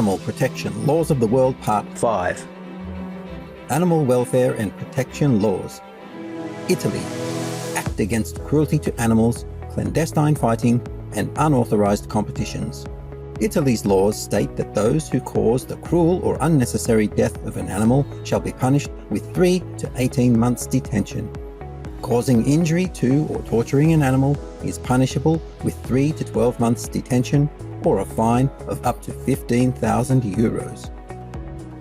Animal Protection Laws of the World Part 5. Animal Welfare and Protection Laws. Italy. Act against cruelty to animals, clandestine fighting, and unauthorized competitions. Italy's laws state that those who cause the cruel or unnecessary death of an animal shall be punished with 3 to 18 months detention. Causing injury to or torturing an animal is punishable with 3 to 12 months detention or a fine of up to 15,000 euros.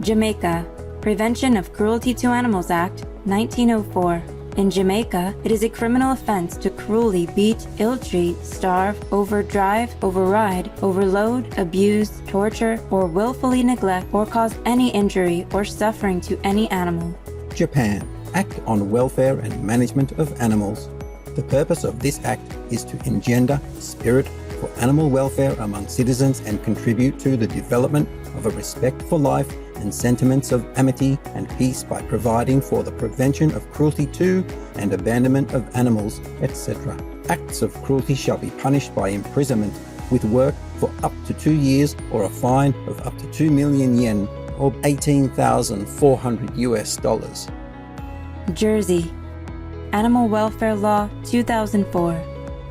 Jamaica. Prevention of Cruelty to Animals Act, 1904. In Jamaica, it is a criminal offense to cruelly beat, ill-treat, starve, overdrive, override, overload, abuse, torture, or willfully neglect or cause any injury or suffering to any animal. Japan. Act on Welfare and Management of Animals. The purpose of this act is to engender spirit for animal welfare among citizens and contribute to the development of a respect for life and sentiments of amity and peace by providing for the prevention of cruelty to and abandonment of animals, etc. Acts of cruelty shall be punished by imprisonment with work for up to 2 years or a fine of up to 2 million yen or $18,400. Jersey. Animal Welfare Law, 2004.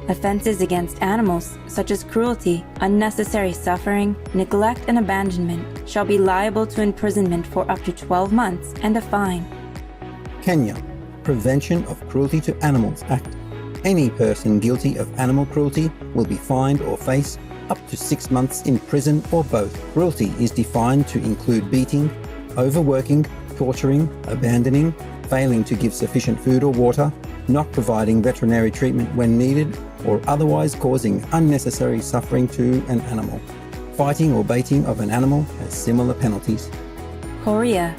Offenses against animals, such as cruelty, unnecessary suffering, neglect, and abandonment, shall be liable to imprisonment for up to 12 months and a fine. Kenya. Prevention of Cruelty to Animals Act. Any person guilty of animal cruelty will be fined or face up to 6 months in prison or both. Cruelty is defined to include beating, overworking, torturing, abandoning, failing to give sufficient food or water, not providing veterinary treatment when needed, or otherwise causing unnecessary suffering to an animal. Fighting or baiting of an animal has similar penalties. Korea.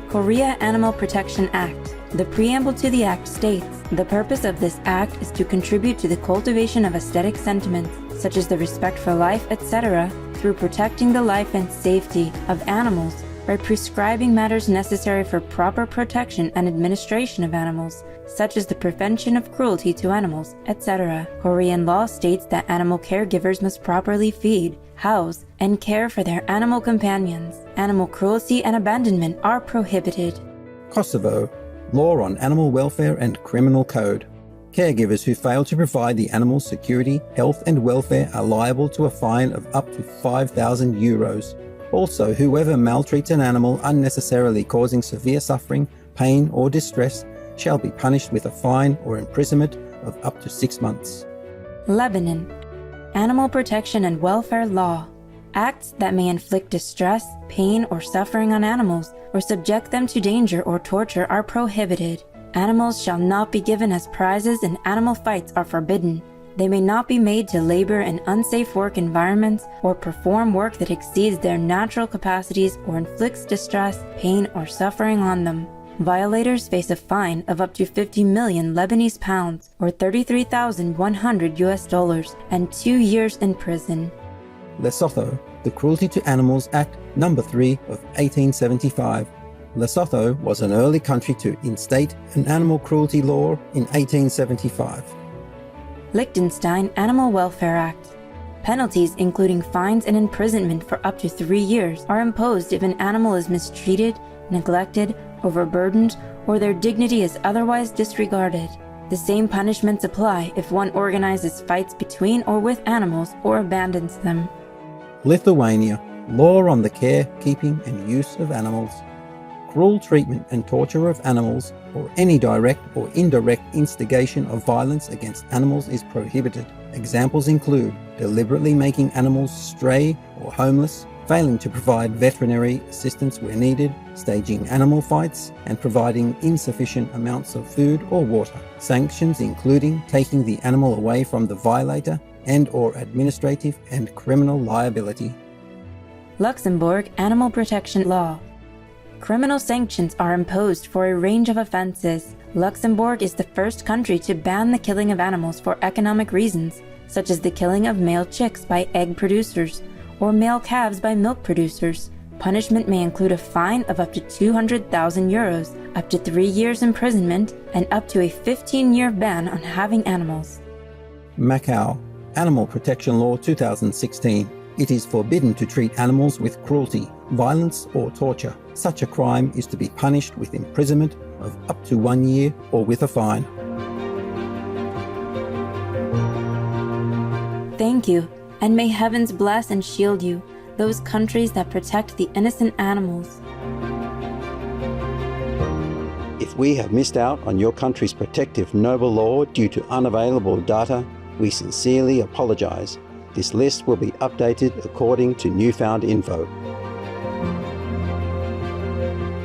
Korea Animal Protection Act. The preamble to the act states, the purpose of this act is to contribute to the cultivation of aesthetic sentiments, such as the respect for life, etc., through protecting the life and safety of animals by prescribing matters necessary for proper protection and administration of animals, such as the prevention of cruelty to animals, etc. Korean law states that animal caregivers must properly feed, house, and care for their animal companions. Animal cruelty and abandonment are prohibited. Kosovo. Law on Animal Welfare and Criminal Code. Caregivers who fail to provide the animal's security, health, and welfare are liable to a fine of up to 5,000 euros. Also, whoever maltreats an animal unnecessarily causing severe suffering, pain, or distress shall be punished with a fine or imprisonment of up to 6 months. Lebanon. Animal Protection and Welfare Law. Acts that may inflict distress, pain, or suffering on animals or subject them to danger or torture are prohibited. Animals shall not be given as prizes and animal fights are forbidden. They may not be made to labor in unsafe work environments or perform work that exceeds their natural capacities or inflicts distress, pain, or suffering on them. Violators face a fine of up to 50 million Lebanese pounds or $33,100 and 2 years in prison. Lesotho. The Cruelty to Animals Act No. 3 of 1875. Lesotho was an early country to instate an animal cruelty law in 1875. Liechtenstein Animal Welfare Act. Penalties including fines and imprisonment for up to 3 years are imposed if an animal is mistreated, neglected, overburdened, or their dignity is otherwise disregarded. The same punishments apply if one organizes fights between or with animals or abandons them. Lithuania. Law on the care, keeping, and use of animals. Cruel treatment and torture of animals, or any direct or indirect instigation of violence against animals is prohibited. Examples include deliberately making animals stray or homeless, failing to provide veterinary assistance where needed, staging animal fights, and providing insufficient amounts of food or water. Sanctions including taking the animal away from the violator and/or administrative and criminal liability. Luxembourg Animal Protection Law. Criminal sanctions are imposed for a range of offenses. Luxembourg is the first country to ban the killing of animals for economic reasons, such as the killing of male chicks by egg producers or male calves by milk producers. Punishment may include a fine of up to 200,000 euros, up to 3 years imprisonment, and up to a 15-year ban on having animals. Macau. Animal Protection Law 2016. It is forbidden to treat animals with cruelty, violence, or torture. Such a crime is to be punished with imprisonment of up to 1 year or with a fine. Thank you, and may heavens bless and shield you, those countries that protect the innocent animals. If we have missed out on your country's protective noble law due to unavailable data, we sincerely apologise. This list will be updated according to newfound info.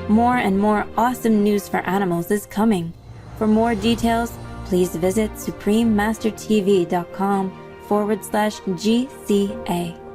More and more awesome news for animals is coming. For more details, please visit suprememastertv.com/GCA.